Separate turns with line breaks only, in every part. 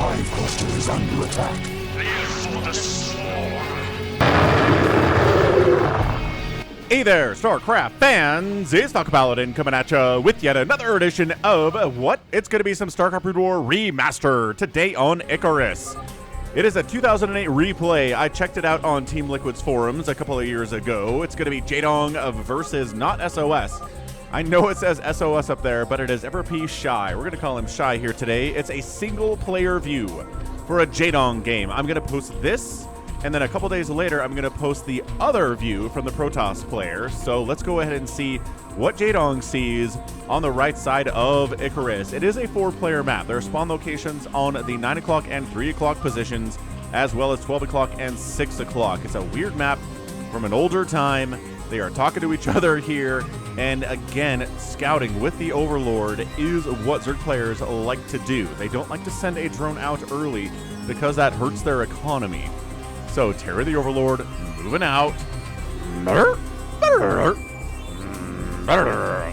hive cluster is under attack.
For the swarm.
Hey there, StarCraft fans! It's Falcon Paladin coming at you with yet another edition of what? It's going to be some StarCraft Brood War Remaster today on Icarus. It is a 2008 replay. I checked it out on Team Liquid's forums a couple of years ago. It's going to be Jaedong versus not SOS. I know it says SOS up there, but it is EverP Shy. We're going to call him Shy here today. It's a single-player view for a Jaedong game. I'm going to post this, and then a couple days later, I'm going to post the other view from the Protoss player. So let's go ahead and see what Jaedong sees on the right side of Icarus. It is a 4-player map. There are spawn locations on the 9 o'clock and 3 o'clock positions, as well as 12 o'clock and 6 o'clock. It's a weird map from an older time. They are talking to each other here, and again, scouting with the Overlord is what Zerg players like to do. They don't like to send a drone out early because that hurts their economy. So, Terry the Overlord moving out.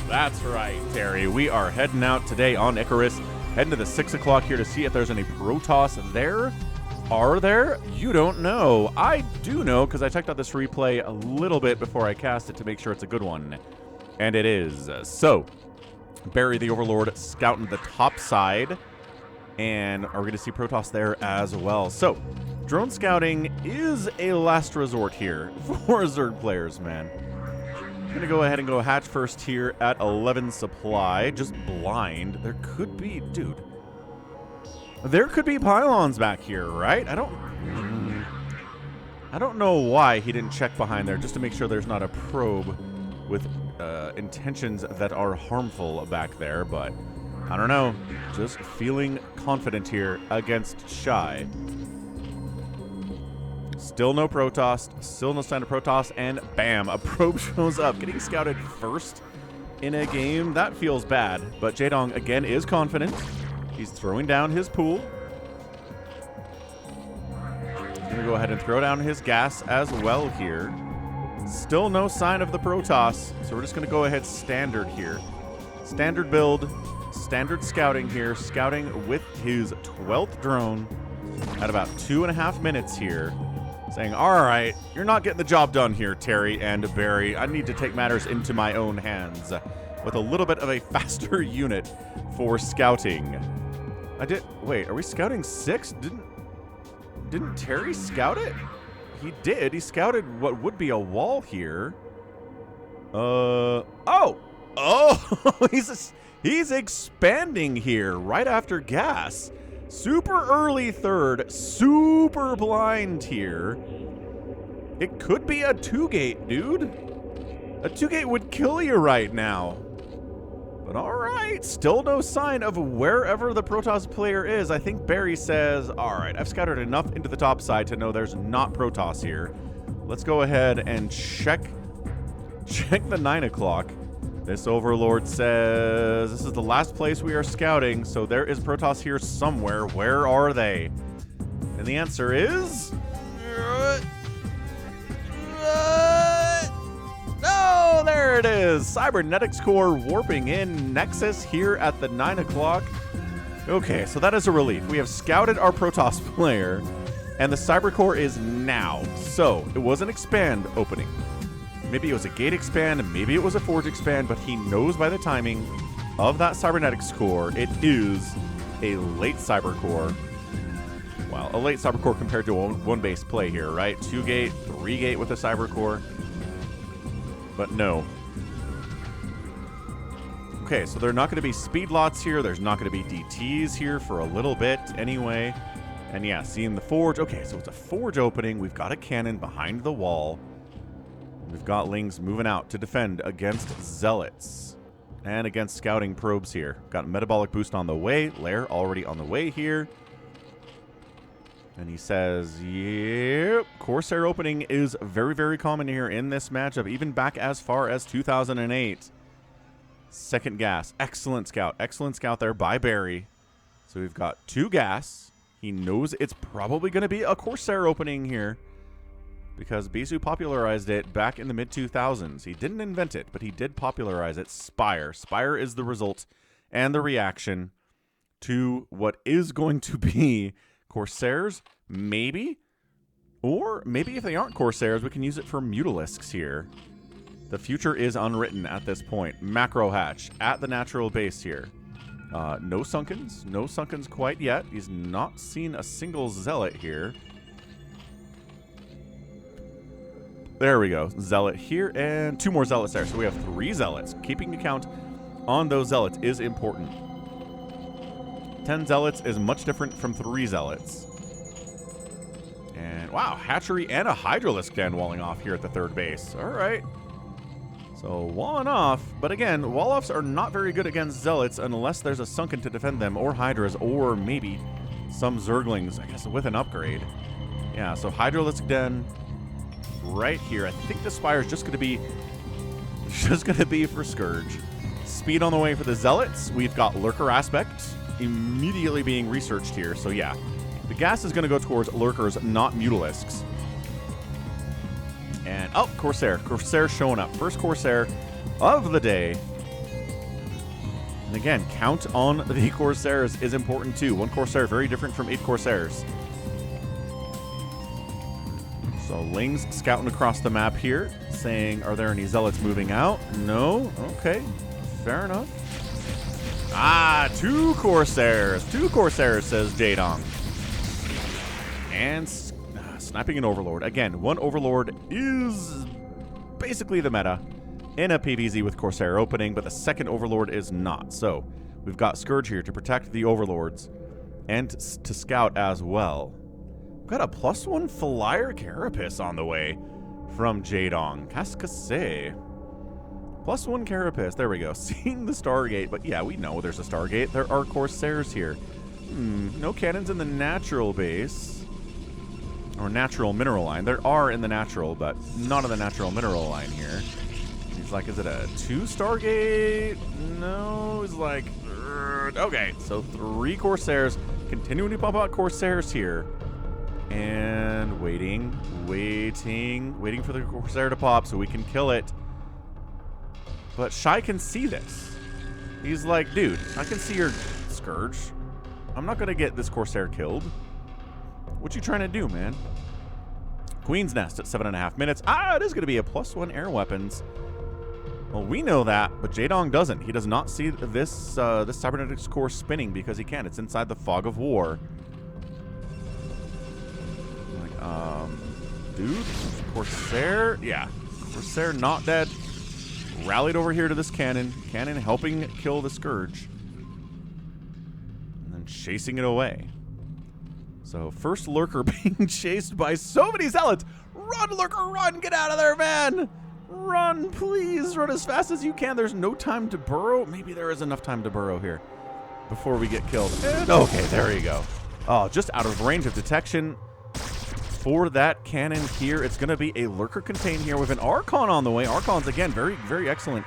That's right, Terry. We are heading out today on Icarus, heading to the 6 o'clock here to see if there's any Protoss there. Are there? You don't know. I do know because I checked out this replay a little bit before I cast it to make sure it's a good one. And it is. So, Barry the Overlord scouting the top side. And are we going to see Protoss there as well? So, drone scouting is a last resort here for Zerg players, man. I'm going to go ahead and go hatch first here at 11 supply. Just blind. There could be... Dude. There could be pylons back here, right? I don't know why he didn't check behind there just to make sure there's not a probe with intentions that are harmful back there, but I don't know. Just feeling confident here against Shy. Still no Protoss, still no sign of Protoss, and bam, a probe shows up. Getting scouted first in a game, that feels bad, but Jaedong again is confident. He's throwing down his pool. He's going to go ahead and throw down his gas as well here. Still no sign of the Protoss, so we're just going to go ahead standard here. Standard build, standard scouting here. Scouting with his 12th drone at about 2.5 minutes here. Saying, all right, you're not getting the job done here, Terry and Barry. I need to take matters into my own hands with a little bit of a faster unit for scouting. Wait, are we scouting 6? Didn't Terry scout it? He did. He scouted what would be a wall here. Oh, he's expanding here right after gas. Super early third, super blind here. It could be a 2-gate, dude. A 2-gate would kill you right now. But all right, still no sign of wherever the Protoss player is. I think Barry says, all right, I've scouted enough into the top side to know there's not Protoss here. Let's go ahead and check the 9 o'clock. This Overlord says this is the last place we are scouting, so there is Protoss here somewhere. Where are they? And the answer is... Oh, there it is. Cybernetics core warping in. Nexus here at the 9 o'clock. Okay, so that is a relief. We have scouted our Protoss player, and the Cyber core is now. So, it was an expand opening. Maybe it was a gate expand, maybe it was a forge expand, but he knows by the timing of that Cybernetics core, it is a late Cyber core. Well, a late Cyber core compared to a one base play here, right? 2-gate, 3-gate with a Cyber core. But no. Okay, so there are not going to be speed lots here. There's not going to be DTs here for a little bit anyway. And yeah, seeing the forge. Okay, so it's a forge opening. We've got a cannon behind the wall. We've got Lings moving out to defend against Zealots and against scouting probes here. Got a metabolic boost on the way. Lair already on the way here. And he says, yep, Corsair opening is very, very common here in this matchup, even back as far as 2008. Second gas. Excellent scout. Excellent scout there by Barry. So we've got 2 gas. He knows it's probably going to be a Corsair opening here because Bisu popularized it back in the mid-2000s. He didn't invent it, but he did popularize it. Spire. Spire is the result and the reaction to what is going to be Corsairs, maybe. Or maybe if they aren't Corsairs, we can use it for Mutalisks here. The future is unwritten at this point. Macro hatch at the natural base here. No Sunkens. No Sunkens quite yet. He's not seen a single Zealot here. There we go. Zealot here and 2 more Zealots there. So we have 3 Zealots. Keeping account on those Zealots is important. 10 Zealots is much different from 3 Zealots. And wow, hatchery and a Hydralisk den walling off here at the 3rd base. All right. So walling off, but again, wall-offs are not very good against Zealots unless there's a Sunken to defend them, or Hydras, or maybe some Zerglings, I guess, with an upgrade. Yeah, so Hydralisk den right here. I think the Spire is just going to be for Scourge. Speed on the way for the Zealots. We've got Lurker Aspect immediately being researched here. So yeah, the gas is going to go towards Lurkers, not Mutalisks. And, oh, Corsair. Corsair showing up. First Corsair of the day. And again, count on the Corsairs is important too. 1 Corsair, very different from 8 Corsairs. So Ling's scouting across the map here, saying, are there any Zealots moving out? No? Okay. Fair enough. Ah, 2 Corsairs. 2 Corsairs, says Jaedong. And sniping an Overlord. Again, 1 Overlord is basically the meta in a PvZ with Corsair opening, but the 2nd Overlord is not. So we've got Scourge here to protect the Overlords and to scout as well. We've got a +1 Flyer Carapace on the way from Jaedong. Cascase. +1 Carapace. There we go. Seeing the Stargate, but yeah, we know there's a Stargate. There are Corsairs here. No cannons in the natural base. Or natural mineral line. There are in the natural, but not in the natural mineral line here. He's like, is it a 2 Stargate? No, he's like, okay. So 3 Corsairs, continuing to pump out Corsairs here. And waiting for the Corsair to pop so we can kill it. But Shy can see this. He's like, dude, I can see your Scourge. I'm not going to get this Corsair killed. What you trying to do, man? Queen's Nest at 7.5 minutes. Ah, it is going to be a +1 air weapons. Well, we know that, but Jaedong doesn't. He does not see this this cybernetics core spinning because he can't. It's inside the fog of war. Like, dude, Corsair, yeah, Corsair not dead. Rallied over here to this cannon. Cannon helping kill the Scourge, and then chasing it away. So, first Lurker being chased by so many Zealots. Run, Lurker, run! Get out of there, man! Run, please! Run as fast as you can. There's no time to burrow. Maybe there is enough time to burrow here before we get killed. And, okay, there you go. Oh, just out of range of detection for that cannon here. It's going to be a Lurker contain here with an Archon on the way. Archon's, again, very, very excellent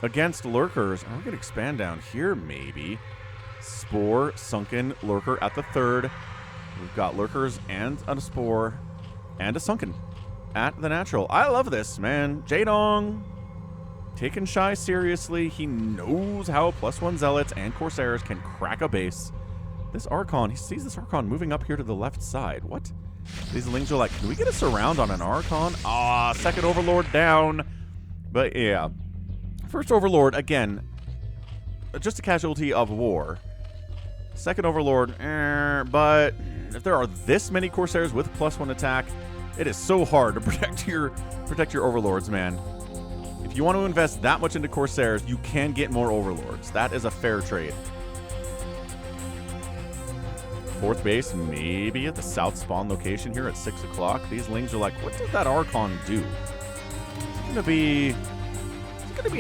against Lurkers. I'm going to expand down here, maybe. Spore, Sunken, Lurker at the 3rd. We've got Lurkers and a Spore and a Sunken at the natural. I love this, man. Jaedong taking Shy seriously. He knows how +1 Zealots and Corsairs can crack a base. This Archon, he sees this Archon moving up here to the left side. What? These Lings are like, can we get a surround on an Archon? Ah, 2nd Overlord down. But yeah. First Overlord, again, just a casualty of war. 2nd Overlord, but if there are this many Corsairs with +1 attack, it is so hard to protect your Overlords, man. If you want to invest that much into Corsairs, you can get more Overlords. That is a fair trade. 4th base, maybe at the south spawn location here at 6 o'clock. These Lings are like, what does that Archon do? It's gonna be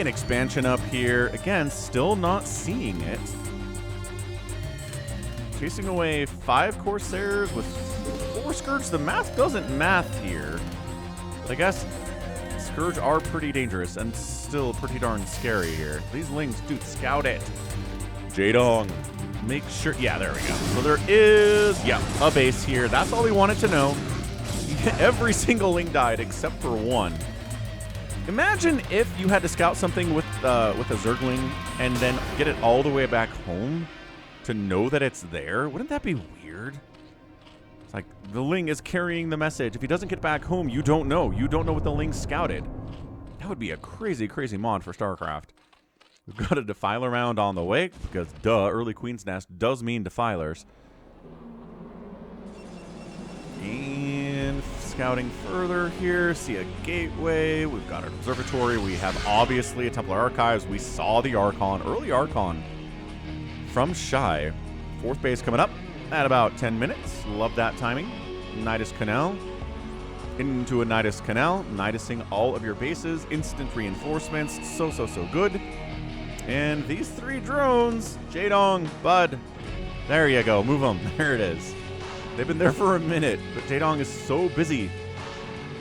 an expansion up here. Again, still not seeing it. Chasing away 5 Corsairs with 4 Scourge. The math doesn't math here. But I guess Scourge are pretty dangerous and still pretty darn scary here. These Lings, dude, scout it. Jaedong, make sure. Yeah, there we go. So there is, yeah, a base here. That's all we wanted to know. Every single Ling died except for 1. Imagine if you had to scout something with a Zergling and then get it all the way back home. to know that it's there? Wouldn't that be weird? It's like the Ling is carrying the message. If he doesn't get back home, you don't know. You don't know what the Ling scouted. That would be a crazy, crazy mod for StarCraft. We've got a Defiler round on the way, because duh, early Queen's Nest does mean Defilers. And scouting further here, see a gateway. We've got an observatory. We have obviously a Templar Archives. We saw the Archon, early Archon from Shy. 4th base coming up at about 10 minutes. Love that timing. Nidus Canal. Into a Nidus Canal. Nidusing all of your bases. Instant reinforcements. So good. And these 3 drones. Jaedong, Bud. There you go. Move them. There it is. They've been there for a minute, but Jaedong is so busy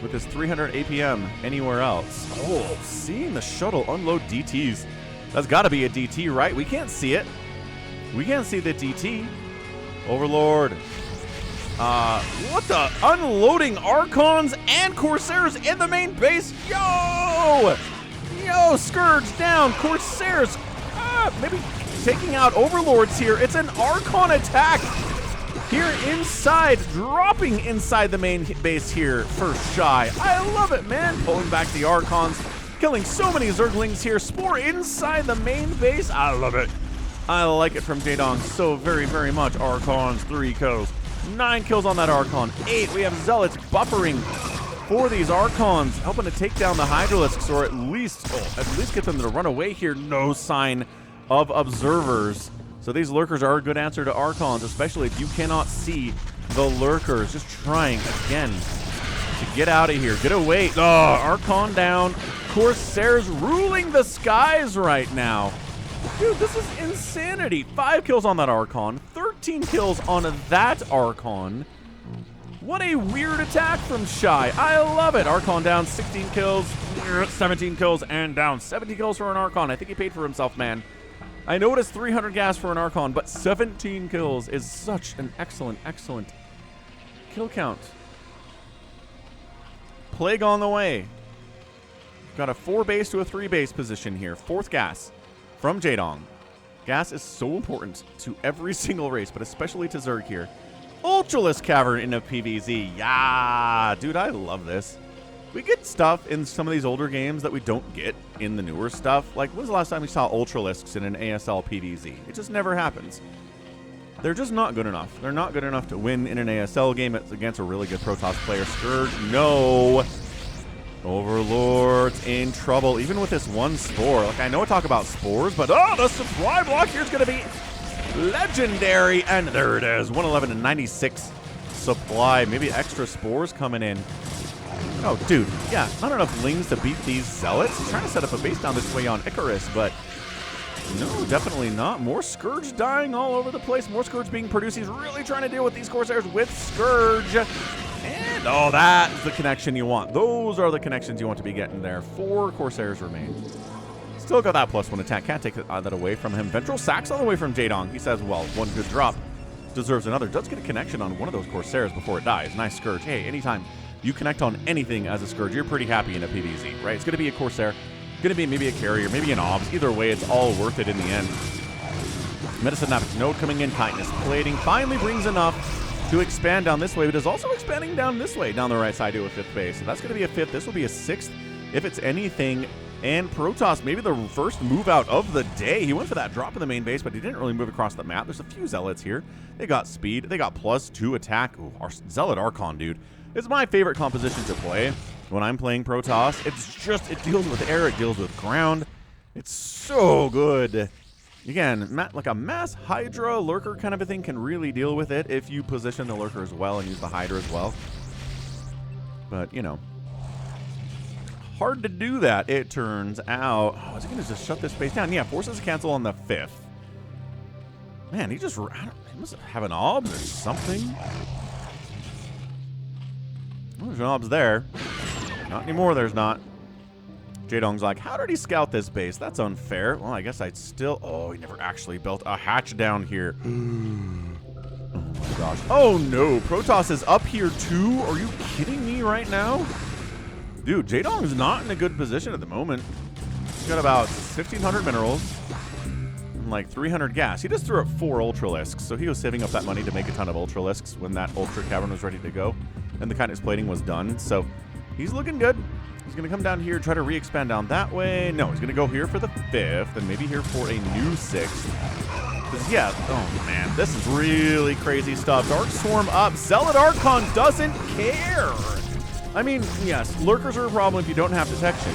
with his 300 APM anywhere else. Oh, seeing the shuttle unload DTs. That's got to be a DT, right? We can't see it. We can't see the DT. Overlord. What the? Unloading Archons and Corsairs in the main base. Yo! Yo, Scourge down. Corsairs. Maybe taking out Overlords here. It's an Archon attack. Here inside, dropping inside the main base here for Shy. I love it, man. Pulling back the Archons, killing so many Zerglings here. Spore inside the main base. I love it. I like it from Jaedong so very, very much. Archons, 3 kills. 9 kills on that Archon. 8. We have Zealots buffering for these Archons, helping to take down the Hydralisks, or at least get them to run away here. No sign of observers. So these lurkers are a good answer to Archons, especially if you cannot see the lurkers. Just trying again to get out of here. Get away. Oh, Archon down. Corsairs ruling the skies right now. Dude, this is insanity. 5 kills on that Archon. 13 kills on that Archon. What a weird attack from Shy. I love it. Archon down 16 kills, 17 kills, and down 70 kills for an Archon. I think he paid for himself, man. I know it is 300 gas for an Archon, but 17 kills is such an excellent, excellent kill count. Plague on the way. Got a 4 base to a 3 base position here. 4th gas from Jaedong. Gas is so important to every single race, but especially to Zerg here. Ultralisk Cavern in a PvZ. Yeah, dude, I love this. We get stuff in some of these older games that we don't get in the newer stuff. Like, when's the last time we saw Ultralisks in an ASL PvZ? It just never happens. They're just not good enough. They're not good enough to win in an ASL game against a really good Protoss player. Scourge, no. Overlord's in trouble, even with this 1 spore. Like, I know I talk about spores, but the supply block here is going to be legendary. And there it is, 111 and 96 supply. Maybe extra spores coming in. Oh, dude, yeah, not enough Lings to beat these Zealots. He's trying to set up a base down this way on Icarus, but no, definitely not. More Scourge dying all over the place. More Scourge being produced. He's really trying to deal with these Corsairs with Scourge. And, oh, that's the connection you want. Those are the connections you want to be getting there. 4 Corsairs remain. Still got that +1 attack. Can't take that away from him. Ventral sacks all the way from Jaedong. He says, well, 1 good drop deserves another. Does get a connection on one of those Corsairs before it dies. Nice Scourge. Hey, anytime you connect on anything as a Scourge, you're pretty happy in a PvZ, right? It's going to be a Corsair, going to be maybe a carrier, maybe an Obs. Either way, it's all worth it in the end. Medicinapic Node coming in, Chitinous Plating finally brings enough to expand down this way, but is also expanding down this way, down the right side to a 5th base. So that's going to be a 5th. This will be a 6th, if it's anything. And Protoss, maybe the first move out of the day. He went for that drop in the main base, but he didn't really move across the map. There's a few Zealots here. They got speed. They got +2 attack. Ooh, our Zealot Archon, dude. It's my favorite composition to play when I'm playing Protoss. It's just, it deals with air, it deals with ground. It's so good. Again, like a mass Hydra Lurker kind of a thing can really deal with it if you position the Lurker as well and use the Hydra as well. But, you know, hard to do that, it turns out. Oh, is he going to just shut this base down? Yeah, forces a cancel on the 5th. Man, he just, he must have an Obs or something. Well, there's an Obs there. Not anymore, there's not. Jaedong's like, how did he scout this base? That's unfair. Well, I guess I'd still... Oh, he never actually built a hatch down here. Oh my gosh. Oh no, Protoss is up here too? Are you kidding me right now? Dude, Jaedong is not in a good position at the moment. He's got about 1,500 minerals. and like 300 gas. He just threw up 4 Ultralisks, so he was saving up that money to make a ton of Ultralisks when that Ultra Cavern was ready to go, and the Kindness Plating was done, so he's looking good. He's going to come down here, try to re-expand down that way. No, he's going to go here for the 5th, and maybe here for a new 6th. Because, yeah, oh man, this is really crazy stuff. Dark Swarm up. Zealot Archon doesn't care. I mean, yes, Lurkers are a problem if you don't have detection.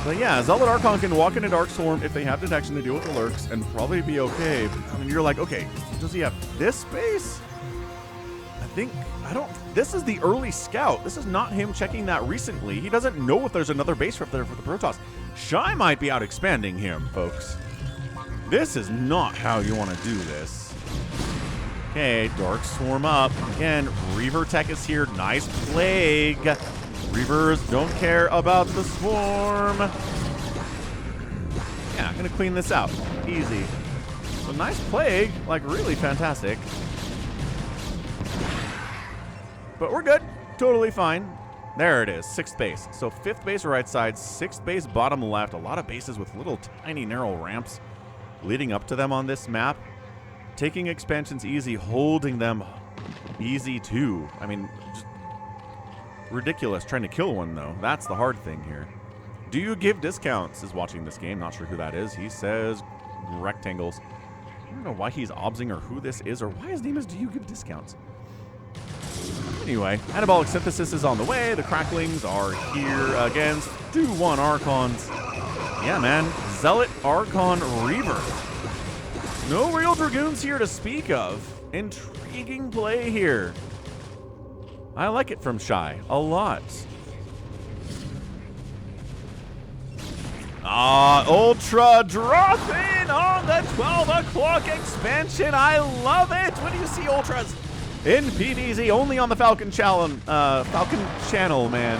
But yeah, Zealot Archon can walk into Dark Swarm if they have detection to deal with the Lurks and probably be okay. And you're like, okay, does he have this space? This is the early scout. This is not him checking that recently. He doesn't know if there's another base up there for the Protoss. Shy might be out expanding him, folks. This is not how you want to do this. Okay, Dark Swarm up. Again, Reaver Tech is here. Nice Plague. Reavers don't care about the Swarm. Yeah, gonna clean this out. Easy. So nice Plague, like really fantastic. But we're good. Totally fine. There it is. 6th base. So 5th base right side, 6th base bottom left. A lot of bases with little tiny narrow ramps leading up to them on this map. Taking expansions easy, holding them easy too. I mean, just ridiculous trying to kill one though. That's the hard thing here. Do you give discounts? Is watching this game. Not sure who that is. He says rectangles. I don't know why he's obsing or who this is or why his name is Do You Give Discounts. Anyway, Anabolic Synthesis is on the way. The Cracklings are here against 2-1 Archons. Yeah, man. Zealot Archon Reaver. No real Dragoons here to speak of. Intriguing play here. I like it from Shy a lot. Ultra Drothin on the 12 o'clock expansion. I love it when you see Ultras in PvZ, only on the Falcon channel, man.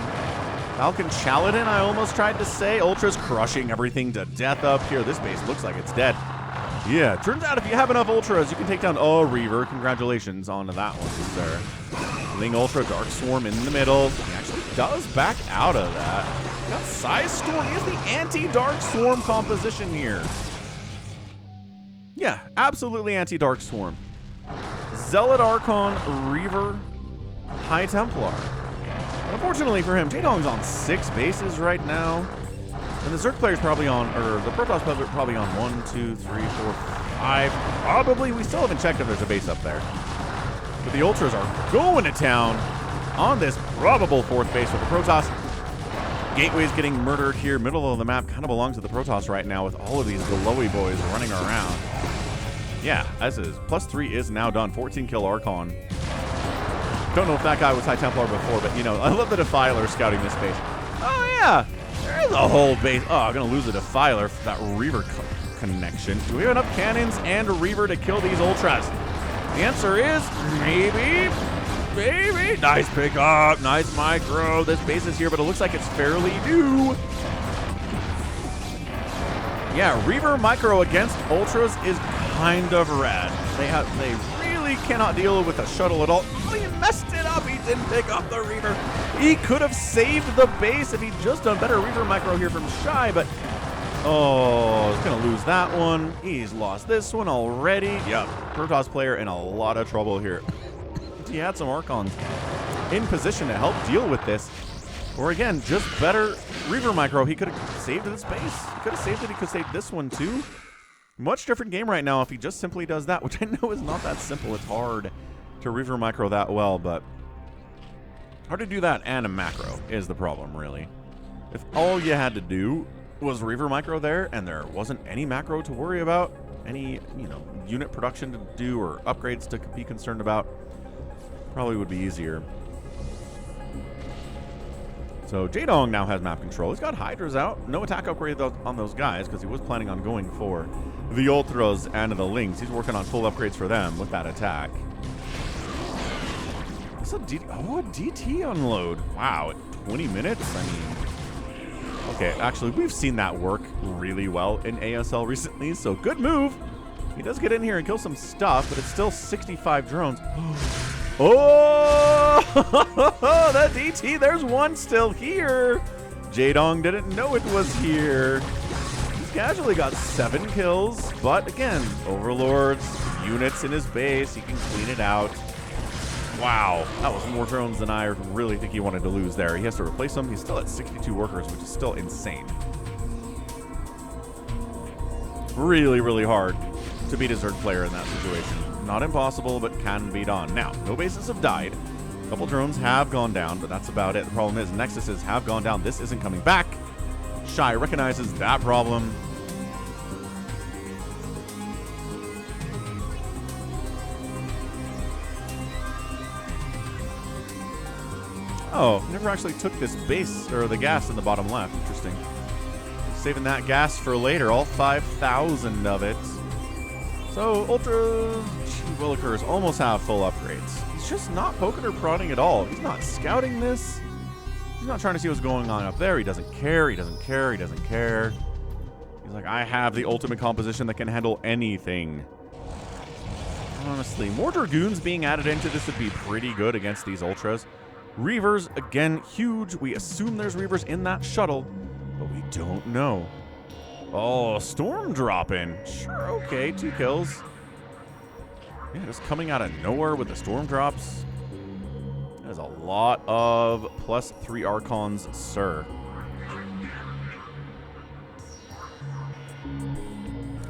Falcon Paladin, I almost tried to say. Ultra's crushing everything to death up here. This base looks like it's dead. Yeah, turns out if you have enough Ultras, you can take down a Reaver. Congratulations on that one, sir. Ling Ultra, Dark Swarm in the middle. He actually does back out of that. Got Size Storm. He has the anti-Dark Swarm composition here. Yeah, absolutely anti-Dark Swarm. Zealot Archon, Reaver, High Templar. Unfortunately for him, Jaedong's on 6 bases right now. And the Zerg player's probably on, or the Protoss player probably on 1, 2, 3, 4, 5. Probably, we still haven't checked if there's a base up there. But the Ultras are going to town on this probable 4th base with the Protoss. Gateway's getting murdered here. Middle of the map kind of belongs to the Protoss right now with all of these glowy boys running around. Yeah, as is. +3 is now done. 14 kill Archon. Don't know if that guy was High Templar before, but you know, I love the Defiler scouting this base. Oh yeah, there is a whole base. Oh, I'm gonna lose a Defiler for that Reaver connection. Do we have enough cannons and a Reaver to kill these Ultras? The answer is maybe. Maybe. Nice pickup, nice micro. This base is here, but it looks like it's fairly new. Yeah, Reaver micro against Ultras is kind of rad. They really cannot deal with a shuttle at all. Oh, he messed it up. He didn't pick up the Reaver. He could have saved the base if he'd just done better Reaver micro here from Shy, but oh, he's gonna lose that one. He's lost this one already. Yep, Protoss player in a lot of trouble here. He had some Archons in position to help deal with this. Or again, just better Reaver micro. He could have saved this base. He could have saved it. He could save this one too. Much different game right now if he just simply does that, which I know is not that simple. It's hard to Reaver micro that well, but hard to do that and a macro is the problem, really. If all you had to do was Reaver micro there and there wasn't any macro to worry about, any, you know, unit production to do or upgrades to be concerned about, probably would be easier. So Jaedong now has map control. He's got Hydras out. No attack upgrade on those guys because he was planning on going for the Ultras and the Lings. He's working on full upgrades for them with that attack. It's a DT unload. Wow, at 20 minutes? I mean, okay, actually, we've seen that work really well in ASL recently, so good move. He does get in here and kill some stuff, but it's still 65 drones. Oh, that DT, there's one still here. Jaedong didn't know it was here. He's casually got 7 kills, but again, Overlord's units in his base. He can clean it out. Wow, that was more drones than I really think he wanted to lose there. He has to replace them. He's still at 62 workers, which is still insane. Really, really hard to beat a Zerg player in that situation. Not impossible, but can be done. Now, no bases have died. A couple drones have gone down, but that's about it. The problem is Nexuses have gone down. This isn't coming back. Shy recognizes that problem. Oh, never actually took this base, or the gas in the bottom left. Interesting. Saving that gas for later, all 5,000 of it. So, Ultra Willikers almost have full upgrades. He's just not poking or prodding at all. He's not scouting this. He's not trying to see what's going on up there. He doesn't care, he doesn't care, he doesn't care. He's like, I have the ultimate composition that can handle anything. Honestly, more Dragoons being added into this would be pretty good against these Ultras. Reavers, again, huge. We assume there's Reavers in that shuttle, but we don't know. Oh, Storm dropping. Sure, okay, 2 kills. Yeah, just coming out of nowhere with the Storm drops. That is a lot of +3 Archons, sir.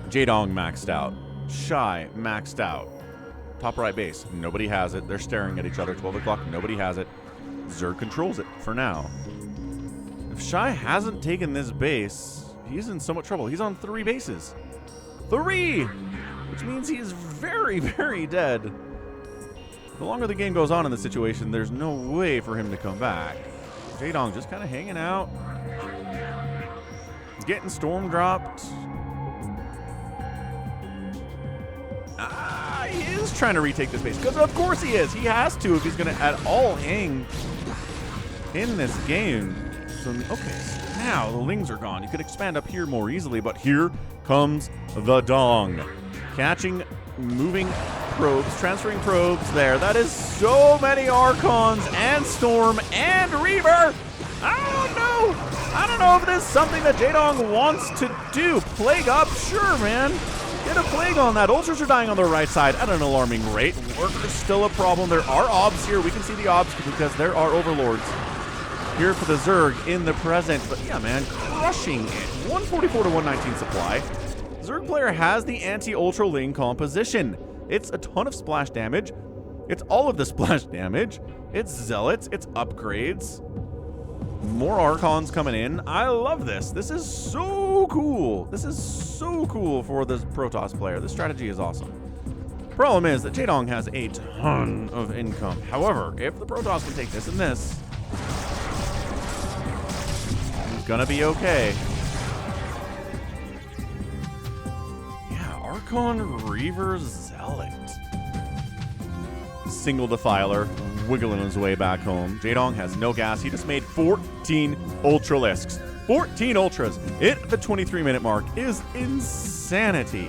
Jaedong maxed out. Shy maxed out. Top right base, nobody has it. They're staring at each other. 12 o'clock, nobody has it. Zerg controls it for now. If Shy hasn't taken this base, he's in so much trouble. He's on 3 bases. 3! Which means he's very, very dead. The longer the game goes on in this situation, there's no way for him to come back. Jaedong just kind of hanging out. Getting storm dropped. He is trying to retake this base, because of course he is. He has to if he's going to at all hang in this game. So, okay, so now the Lings are gone. You could expand up here more easily, but here comes the Dong. Catching, moving probes, transferring probes there. That is so many Archons and Storm and Reaver. I don't know if this is something that Jaedong wants to do. Plague up, sure, man. Get a plague on that. Ultras are dying on the right side at an alarming rate. Workers still a problem. There are obs here. We can see the obs because there are overlords here for the Zerg in the present. But yeah, man, crushing it. 144 to 119 supply. Zerg player has the anti-ultra Ling composition. It's a ton of splash damage. It's all of the splash damage. It's zealots. It's upgrades. More Archons coming in. I love this. This is so cool. This is so cool for the Protoss player. This strategy is awesome. Problem is that Jaedong has a ton of income. However, if the Protoss can take this and this, he's gonna be okay. Yeah, Archon Reaver Zealot. Single Defiler, wiggling his way back home. Jaedong has no gas. He just made 14 Ultralisks. 14 Ultras at the 23-minute mark is insanity.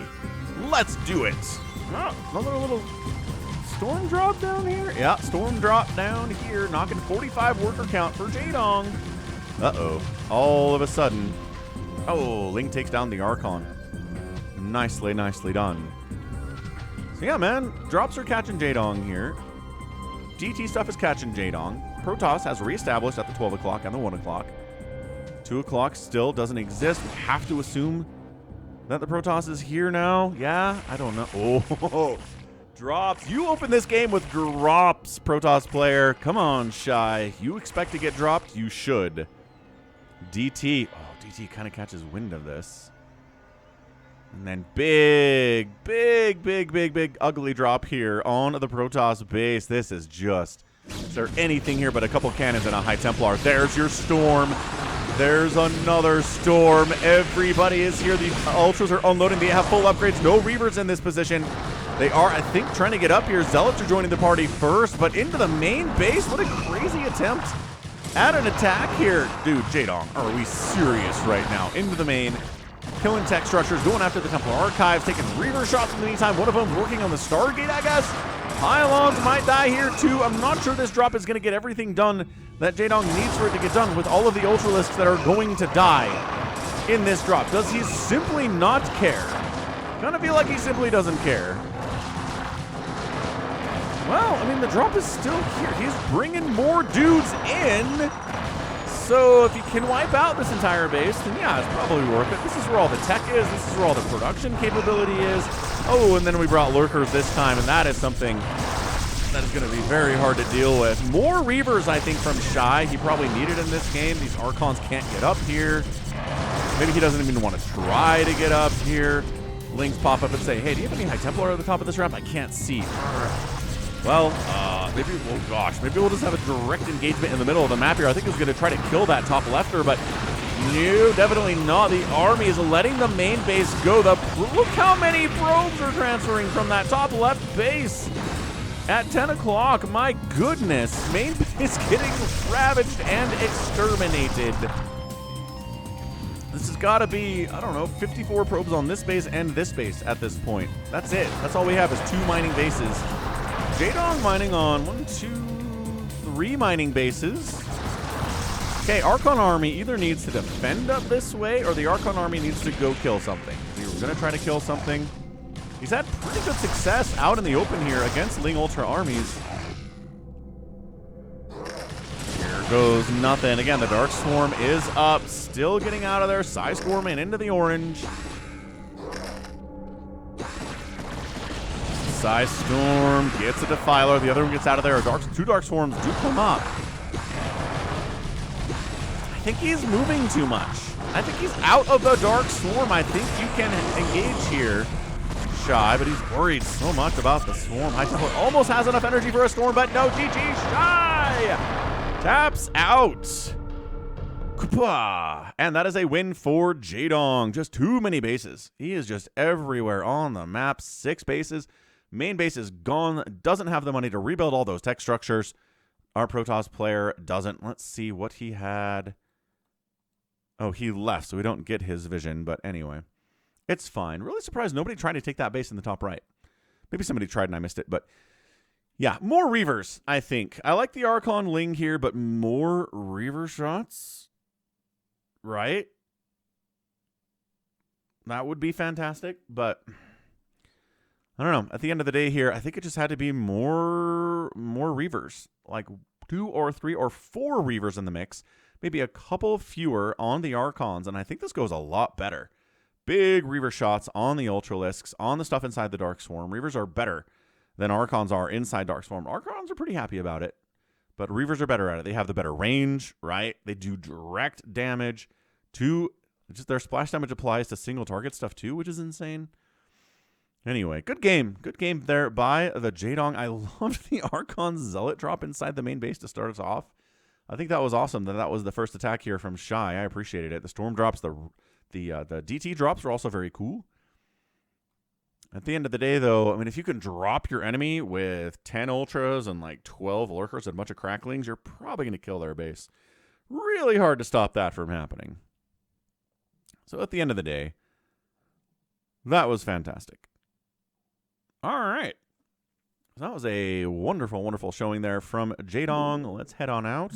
Let's do it. Oh, another little storm drop down here. Yeah, storm drop down here, knocking 45 worker count for Jaedong. Uh-oh. All of a sudden. Oh, Ling takes down the Archon. Nicely, nicely done. So yeah, man, drops are catching Jaedong here. DT stuff is catching Jaedong. Protoss has reestablished at the 12 o'clock and the 1 o'clock. 2 o'clock still doesn't exist. We have to assume that the Protoss is here now. Yeah, I don't know. Oh, drops. You open this game with drops, Protoss player. Come on, Shy. You expect to get dropped? You should. DT. Oh, DT kind of catches wind of this. And then big ugly drop here on the Protoss base. This is just, is there anything here but a couple cannons and a High Templar? There's your storm. There's another storm. Everybody is here. The Ultras are unloading. They have full upgrades. No Reavers in this position. They are, I think, trying to get up here. Zealots are joining the party first, but into the main base. What a crazy attempt at an attack here. Dude, Jaedong, are we serious right now? Into the main. Killing tech structures, going after the Templar Archives, taking Reaver shots in the meantime. One of them working on the Stargate, I guess. Pylons might die here too. I'm not sure this drop is going to get everything done that Jaedong needs for it to get done with all of the Ultralisks that are going to die in this drop? Does he simply not care? Kind of feel like he simply doesn't care. Well, I mean, the drop is still here. He's bringing more dudes in. So if he can wipe out this entire base, then yeah, it's probably worth it. This is where all the tech is. This is where all the production capability is. Oh, and then we brought lurkers this time, and that is something that is going to be very hard to deal with. More Reavers, I think, from Shy. He probably needed in this game. These Archons can't get up here. Maybe he doesn't even want to try to get up here. Lings pop up and say, hey, do you have any High Templar at the top of this ramp? I can't see. Well, maybe, oh gosh, maybe we'll just have a direct engagement in the middle of the map here. I think he's going to try to kill that top lefter, but no, definitely not. The army is letting the main base go. Look how many probes are transferring from that top left base at 10 o'clock. My goodness, main base getting ravaged and exterminated. This has got to be, I don't know, 54 probes on this base and this base at this point. That's it. That's all we have is 2 mining bases. Jaedong mining on 1, 2, 3 mining bases. Okay, Archon army either needs to defend up this way or the Archon army needs to go kill something. We were going to try to kill something. He's had pretty good success out in the open here against Ling Ultra armies. Here goes nothing. Again, the Dark Swarm is up, still getting out of there. Psy Swarm and into the orange. Psy Storm gets a Defiler. The other one gets out of there. 2 Dark Swarms do come up. I think he's moving too much. I think he's out of the Dark Swarm. I think you can engage here, Shy, but he's worried so much about the Swarm. High Templar almost has enough energy for a Storm, but no, GG, Shy taps out. And that is a win for Jaedong. Just too many bases. He is just everywhere on the map. 6 bases. Main base is gone. Doesn't have the money to rebuild all those tech structures. Our Protoss player doesn't. Let's see what he had. Oh, he left, so we don't get his vision. But anyway, it's fine. Really surprised nobody tried to take that base in the top right. Maybe somebody tried and I missed it. But yeah, more Reavers, I think. I like the Archon Ling here, but more Reaver shots. Right? That would be fantastic, but I don't know. At the end of the day here, I think it just had to be more Reavers. Like 2 or 3 or 4 Reavers in the mix. Maybe a couple fewer on the Archons, and I think this goes a lot better. Big Reaver shots on the Ultralisks, on the stuff inside the Dark Swarm. Reavers are better than Archons are inside Dark Swarm. Archons are pretty happy about it, but Reavers are better at it. They have the better range, right? They do direct damage to, just their splash damage applies to single target stuff too, which is insane. Anyway, good game. Good game there by the Jaedong. I loved the Archon Zealot drop inside the main base to start us off. I think that was awesome that was the first attack here from Shy. I appreciated it. The Storm drops, the DT drops were also very cool. At the end of the day, though, I mean, if you can drop your enemy with 10 Ultras and like 12 Lurkers and a bunch of Cracklings, you're probably going to kill their base. Really hard to stop that from happening. So at the end of the day, that was fantastic. All right. That was a wonderful, wonderful showing there from Jaedong. Let's head on out.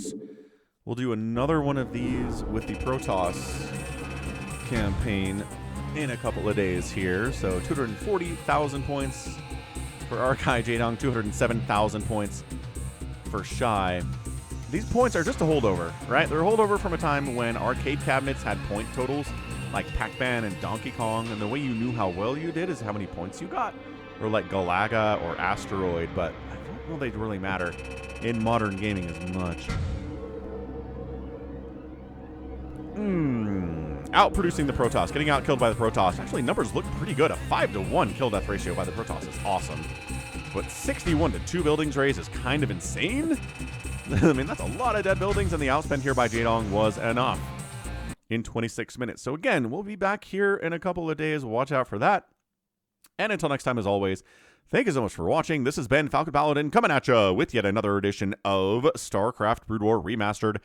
We'll do another one of these with the Protoss campaign in a couple of days here. So 240,000 points for Arkai Jaedong, 207,000 points for Shy. These points are just a holdover, right? They're a holdover from a time when arcade cabinets had point totals like Pac-Man and Donkey Kong, and the way you knew how well you did is how many points you got. Or like Galaga or Asteroid, but I don't know they really matter in modern gaming as much. Outproducing the Protoss, getting out killed by the Protoss. Actually, numbers look pretty good. A 5-to-1 kill death ratio by the Protoss is awesome. But 61 to 2 buildings raised is kind of insane. I mean, that's a lot of dead buildings, and the outspend here by Jaedong was enough in 26 minutes. So again, we'll be back here in a couple of days. Watch out for that. And until next time, as always, thank you so much for watching. This has been Falcon Paladin coming at you with yet another edition of StarCraft Brood War Remastered.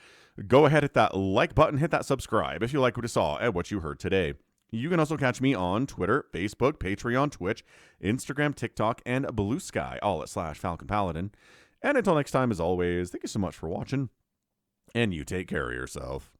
Go ahead, hit that like button, hit that subscribe if you like what you saw and what you heard today. You can also catch me on Twitter, Facebook, Patreon, Twitch, Instagram, TikTok, and Blue Sky, all at /Falcon Paladin. And until next time, as always, thank you so much for watching, and you take care of yourself.